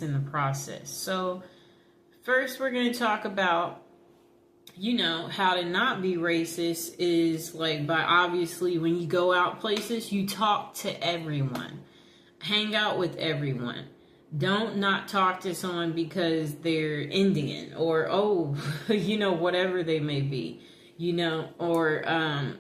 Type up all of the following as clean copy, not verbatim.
in the process. So first we're going to talk about, how to not be racist is like by obviously when you go out places, you talk to everyone, hang out with everyone. Don't not talk to someone because they're Indian or, whatever they may be, or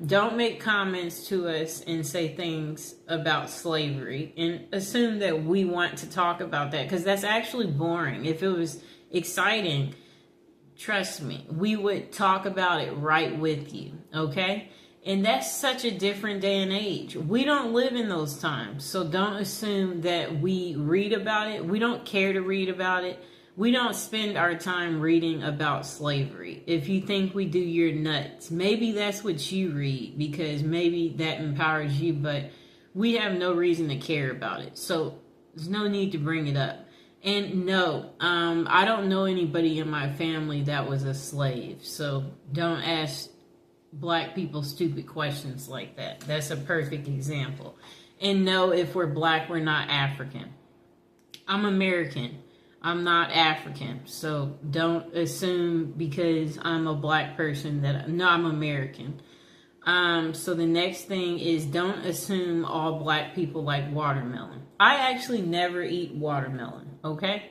don't make comments to us and say things about slavery and assume that we want to talk about that because that's actually boring. If it was exciting, trust me, we would talk about it right with you, okay? And that's such a different day and age. We don't live in those times. So don't assume that we read about it. We don't care to read about it. We don't spend our time reading about slavery. If you think we do, you're nuts. Maybe that's what you read because maybe that empowers you, but we have no reason to care about it. So there's no need to bring it up. And no, I don't know anybody in my family that was a slave. So don't ask Black people stupid questions like that. That's a perfect example. And no, if we're Black, we're not African. I'm American. I'm not African. So don't assume because I'm a Black person that, no, I'm American. So the next thing is don't assume all Black people like watermelon. I actually never eat watermelon, okay?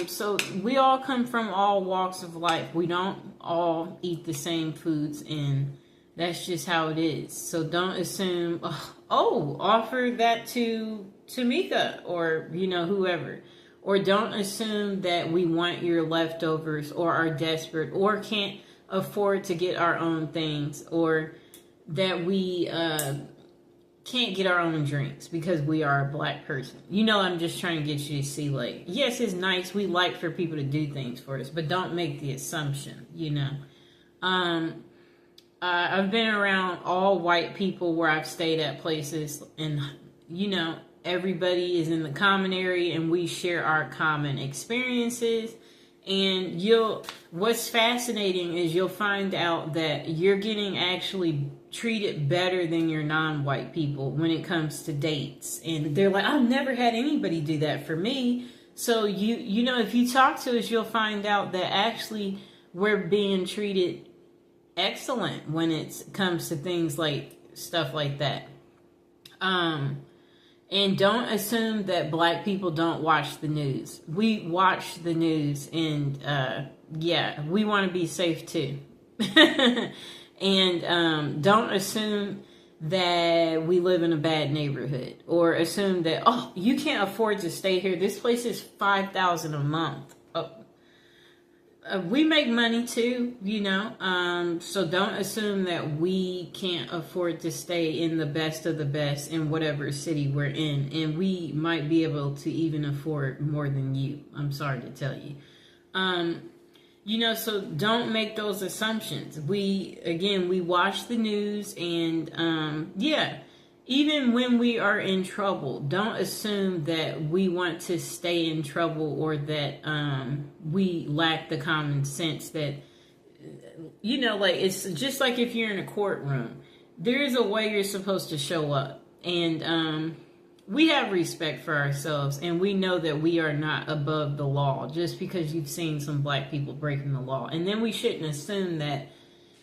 So we all come from all walks of life. We don't all eat the same foods, and that's just how it is. So don't assume, offer that to Tamika or, whoever. Or don't assume that we want your leftovers or are desperate or can't afford to get our own things or that we can't get our own drinks because we are a Black person. I'm just trying to get you to see, like, yes, it's nice. We like for people to do things for us, but don't make the assumption, I've been around all white people where I've stayed at places and, everybody is in the common area and we share our common experiences. And what's fascinating is you'll find out that you're getting actually treated better than your non-white people when it comes to dates. And they're like, I've never had anybody do that for me. So if you talk to us, you'll find out that actually we're being treated excellent when it comes to things like stuff like that. And don't assume that Black people don't watch the news. We watch the news and, we want to be safe too. And don't assume that we live in a bad neighborhood or assume that, you can't afford to stay here. This place is $5,000 a month. We make money too, so don't assume that we can't afford to stay in the best of the best in whatever city we're in. And we might be able to even afford more than you. I'm sorry to tell you. So don't make those assumptions. We watch the news and, even when we are in trouble, don't assume that we want to stay in trouble or that we lack the common sense that, it's just like if you're in a courtroom, there's a way you're supposed to show up. And we have respect for ourselves and we know that we are not above the law just because you've seen some Black people breaking the law. And then we shouldn't assume that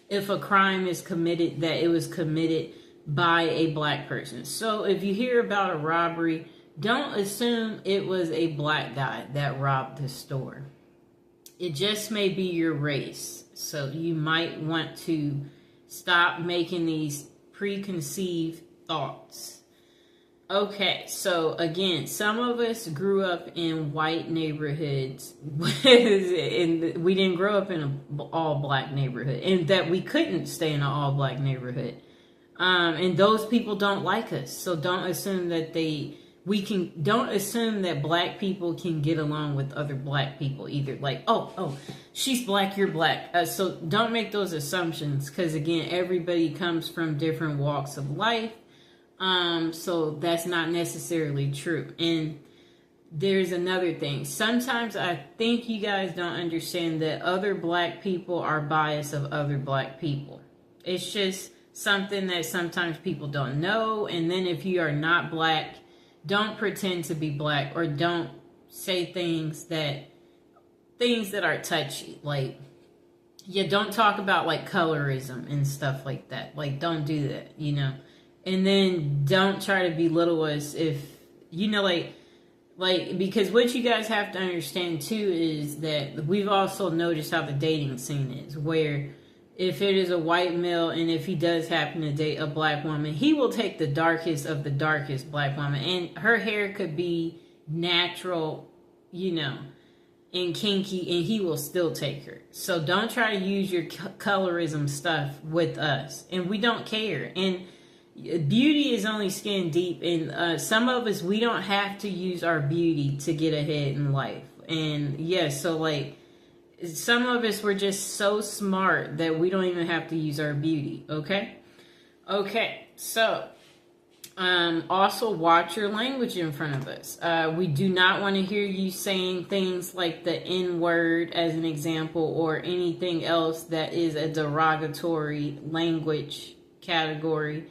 if a crime is committed, that it was committed by a Black person. So if you hear about a robbery, don't assume it was a Black guy that robbed the store. It just may be your race. So you might want to stop making these preconceived thoughts. Okay, so again, some of us grew up in white neighborhoods and we didn't grow up in an all Black neighborhood, and that we couldn't stay in an all Black neighborhood. And those people don't like us. So don't assume that don't assume that Black people can get along with other Black people either. Like, she's Black, you're Black. So don't make those assumptions because again, everybody comes from different walks of life. So that's not necessarily true. And there's another thing. Sometimes I think you guys don't understand that other Black people are biased of other Black people. It's just something that sometimes people don't know. And then if you are not Black, don't pretend to be Black or don't say things that are touchy. Like, yeah, don't talk about like colorism and stuff like that. Like, don't do that, you know. And then don't try to belittle us if, you know, like, because what you guys have to understand too is that we've also noticed how the dating scene is, where if it is a white male and if he does happen to date a black woman, he will take the darkest of the darkest black woman, and her hair could be natural, you know, and kinky, and he will still take her. So don't try to use your colorism stuff with us, and we don't care. And beauty is only skin deep, and some of us, we don't have to use our beauty to get ahead in life. And yes, so like some of us, we're just so smart that we don't even have to use our beauty. Okay, so also watch your language in front of us. We do not want to hear you saying things like the N-word as an example, or anything else that is a derogatory language category.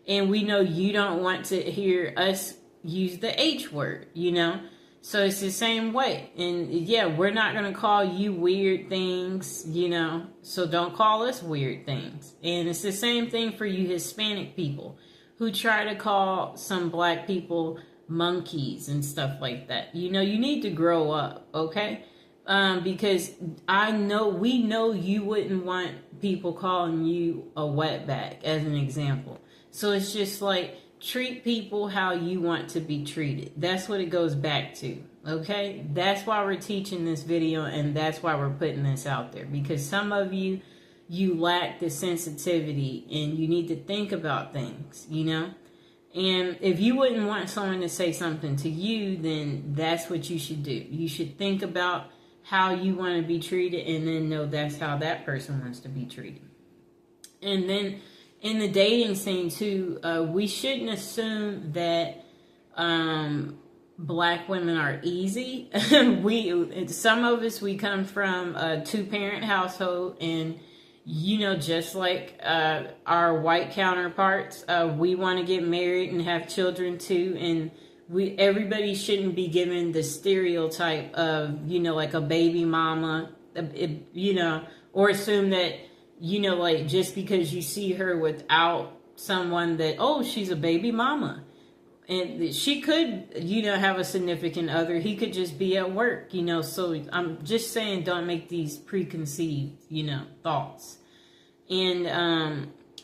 And we know you don't want to hear us use the H word, you know? So it's the same way. And yeah, we're not going to call you weird things, you know? So don't call us weird things. And it's the same thing for you Hispanic people who try to call some black people monkeys and stuff like that. You know, you need to grow up, okay? Because we know you wouldn't want people calling you a wetback as an example. So it's just like, treat people how you want to be treated. That's what it goes back to, okay? That's why we're teaching this video, and that's why we're putting this out there. Because some of you lack the sensitivity, and you need to think about things, you know? And if you wouldn't want someone to say something to you, then that's what you should do. You should think about how you want to be treated, and then know that's how that person wants to be treated. And then in the dating scene too, we shouldn't assume that black women are easy. Some of us, we come from a 2-parent household, and you know, just like our white counterparts, we want to get married and have children too. And everybody shouldn't be given the stereotype of, you know, like a baby mama, you know, or assume that, you know, like just because you see her without someone that, oh, she's a baby mama. And she could, you know, have a significant other. He could just be at work, you know. So I'm just saying, don't make these preconceived, you know, thoughts. And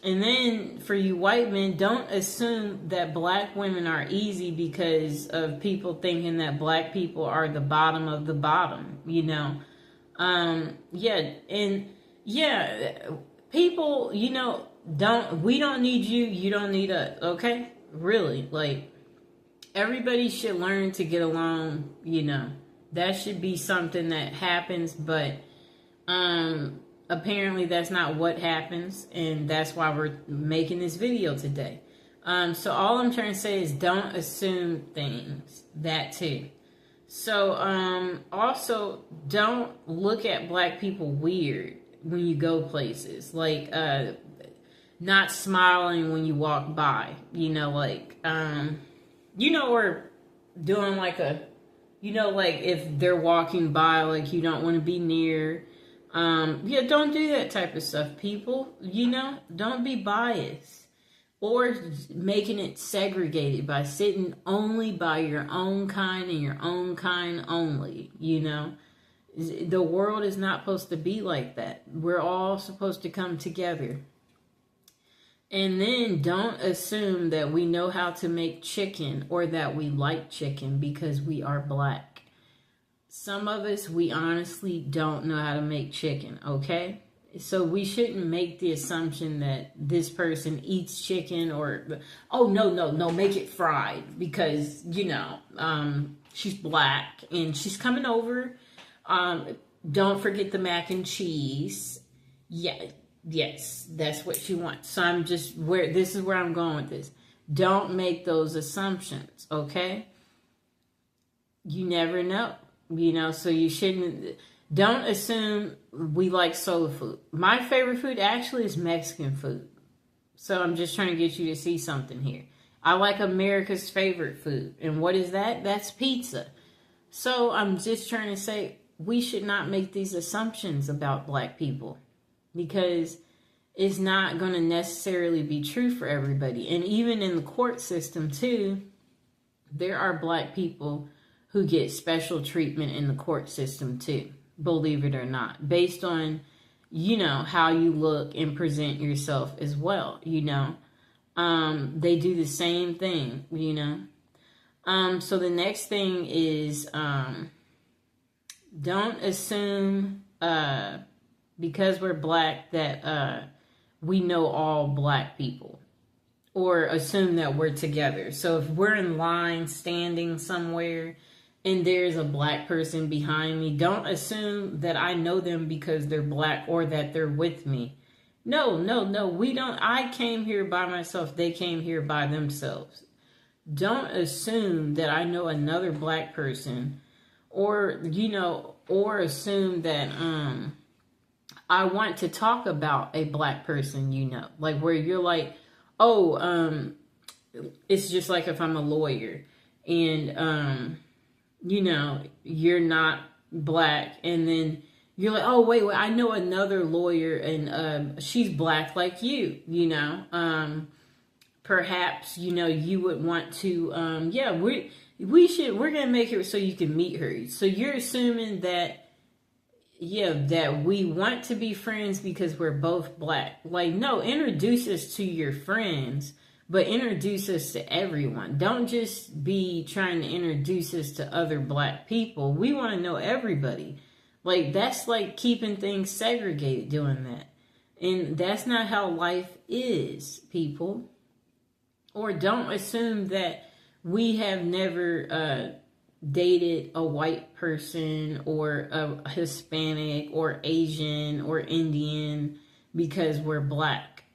then for you white men, don't assume that black women are easy because of people thinking that black people are the bottom of the bottom, you know. People, you know, we don't need you, you don't need us, okay? Really, like, everybody should learn to get along, you know. That should be something that happens, but apparently that's not what happens, and that's why we're making this video today. So all I'm trying to say is don't assume things, that too. So also don't look at black people weird when you go places, like not smiling when you walk by, you know, like you know, or doing like you know, like if they're walking by, like you don't want to be near. Yeah, don't do that type of stuff, people. You know, don't be biased or making it segregated by sitting only by your own kind and your own kind only. You know, the world is not supposed to be like that. We're all supposed to come together. And then don't assume that we know how to make chicken or that we like chicken because we are black. Some of us, we honestly don't know how to make chicken, okay? So we shouldn't make the assumption that this person eats chicken or, oh, no, make it fried because, you know, she's black and she's coming over. Don't forget the mac and cheese. Yeah, yes, that's what she wants. So this is where I'm going with this. Don't make those assumptions, okay? You never know. You know, so you shouldn't, don't assume we like soul food. My favorite food actually is Mexican food. So I'm just trying to get you to see something here. I like America's favorite food. And what is that? That's pizza. So I'm just trying to say we should not make these assumptions about black people, because it's not going to necessarily be true for everybody. And even in the court system too, there are black people who get special treatment in the court system too, believe it or not, based on, you know, how you look and present yourself as well, you know. They do the same thing, you know. So the next thing is, don't assume, because we're black that, we know all black people, or assume that we're together. So if we're in line standing somewhere and there's a black person behind me, don't assume that I know them because they're black or that they're with me. No, we don't. I came here by myself. They came here by themselves. Don't assume that I know another black person, or, you know, or assume that I want to talk about a black person, you know, like where you're like, oh, it's just like if I'm a lawyer and you know, you're not black, and then you're like, oh, wait, I know another lawyer and she's black like you know. Perhaps, you know, you would want to, yeah, we're going to make it so you can meet her. So you're assuming that, yeah, that we want to be friends because we're both black. Like, no, introduce us to your friends, but introduce us to everyone. Don't just be trying to introduce us to other black people. We want to know everybody. Like, that's like keeping things segregated, doing that. And that's not how life is, people. Or don't assume that we have never dated a white person or a Hispanic or Asian or Indian because we're black.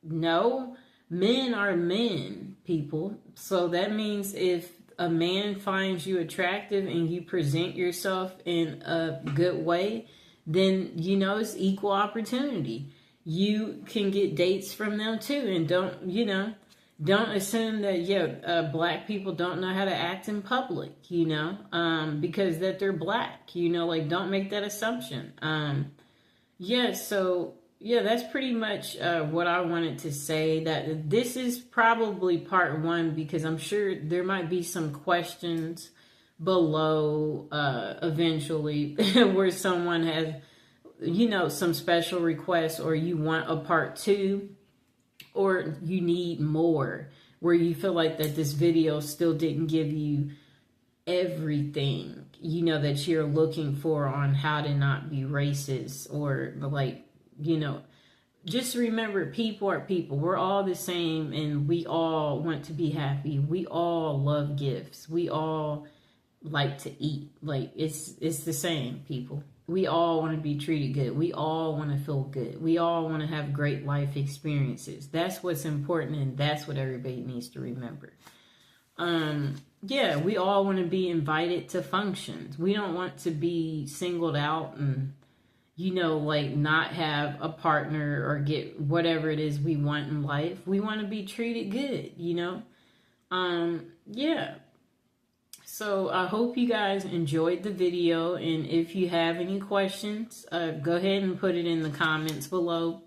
No, men are men, people. So that means if a man finds you attractive and you present yourself in a good way, then, you know, it's equal opportunity. You can get dates from them too. And don't, you know, don't assume that, yeah, black people don't know how to act in public, you know, because that they're black, you know, like, don't make that assumption. Yeah, so, yeah, that's pretty much what I wanted to say. That this is probably part one, because I'm sure there might be some questions below eventually where someone has, you know, some special requests, or you want a part two, or you need more, where you feel like that this video still didn't give you everything, you know, that you're looking for on how to not be racist, or like, you know, just remember, people are people. We're all the same, and we all want to be happy. We all love gifts. We all like to eat. Like, it's the same, people. We all want to be treated good. We all want to feel good. We all want to have great life experiences. That's what's important, and that's what everybody needs to remember. Yeah, we all want to be invited to functions. We don't want to be singled out and, you know, like, not have a partner or get whatever it is we want in life. We want to be treated good, you know? Yeah. So I hope you guys enjoyed the video, and if you have any questions, go ahead and put it in the comments below.